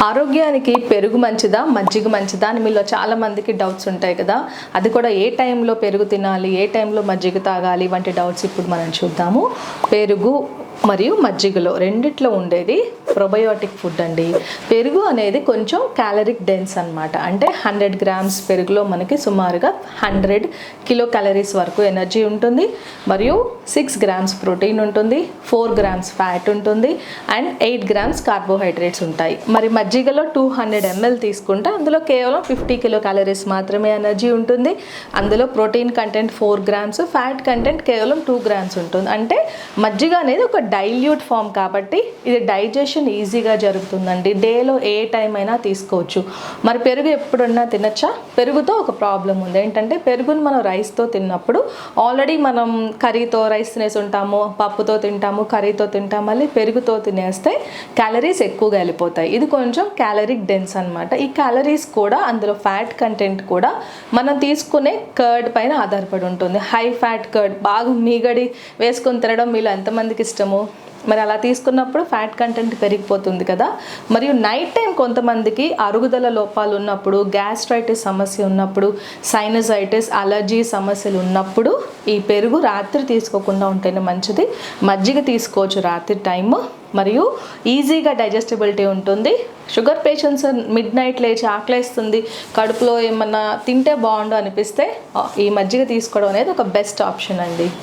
ఆరోగ్యానికి పెరుగు మంచిదా, మజ్జిగ మంచిదా అని మీలో చాలా మందికి డౌట్స్ ఉంటాయి కదా. అది కూడా ఏ టైంలో పెరుగు తినాలి, ఏ టైంలో మజ్జిగ తాగాలి వంటి డౌట్స్ ఇప్పుడు మనం చూద్దాము. పెరుగు మరియు మజ్జిగలో రెండిట్లో ఉండేది ప్రొబయోటిక్ ఫుడ్ అండి. పెరుగు అనేది కొంచెం క్యాలరిక్ డెన్స్ అనమాట. అంటే 100 గ్రామ్స్ పెరుగులో మనకి సుమారుగా 100 కిలో క్యాలరీస్ వరకు ఎనర్జీ ఉంటుంది, మరియు 6 గ్రామ్స్ ప్రోటీన్ ఉంటుంది, 4 గ్రామ్స్ ఫ్యాట్ ఉంటుంది, అండ్ 8 గ్రామ్స్ కార్బోహైడ్రేట్స్ ఉంటాయి. మరి మజ్జిగలో 200 ml తీసుకుంటే అందులో కేవలం 50 కిలో క్యాలరీస్ మాత్రమే ఎనర్జీ ఉంటుంది. అందులో protein content 4 grams, fat content కేవలం 2 గ్రామ్స్ ఉంటుంది. అంటే మజ్జిగ అనేది ఒక డైల్యూట్ ఫామ్ కాబట్టి ఇది డైజెషన్ ఈజీగా జరుగుతుందండి. డేలో ఏ టైం అయినా తీసుకోవచ్చు. మరి పెరుగు ఎప్పుడన్నా తినచ్చా? పెరుగుతో ఒక ప్రాబ్లం ఉంది. ఏంటంటే పెరుగును మనం రైస్తో తిన్నప్పుడు ఆల్రెడీ మనం కర్రీతో రైస్ తినేసి ఉంటాము, పప్పుతో తింటాము, కర్రీతో తింటాము, మళ్ళీ పెరుగుతో తినేస్తే క్యాలరీస్ ఎక్కువగా వెళ్ళిపోతాయి. ఇది కొంచెం క్యాలరిక్ డెన్స్ అనమాట. ఈ క్యాలరీస్ కూడా అందులో ఫ్యాట్ కంటెంట్ కూడా మనం తీసుకునే కర్డ్ పైన ఆధారపడి ఉంటుంది. హై ఫ్యాట్ కర్డ్ బాగా మీగడి వేసుకొని తినడం మీలో ఎంతమందికి ఇష్టము? మరి అలా తీసుకున్నప్పుడు ఫ్యాట్ కంటెంట్ పెరిగిపోతుంది కదా. మరియు నైట్ టైం కొంతమందికి అరుగుదల లోపాలు ఉన్నప్పుడు, గ్యాస్ట్రైటిస్ సమస్య ఉన్నప్పుడు, సైనసైటిస్, అలర్జీ సమస్యలు ఉన్నప్పుడు ఈ పెరుగు రాత్రి తీసుకోకుండా ఉంటేనే మంచిది. మజ్జిగ తీసుకోవచ్చు రాత్రి టైము, మరియు ఈజీగా డైజెస్టిబిలిటీ ఉంటుంది. షుగర్ పేషెంట్స్ మిడ్ నైట్ లేచి ఆకలేస్తుంది, కడుపులో ఏమన్నా తింటే బాగుండు అనిపిస్తే ఈ మజ్జిగ తీసుకోవడం అనేది ఒక బెస్ట్ ఆప్షన్ అండి.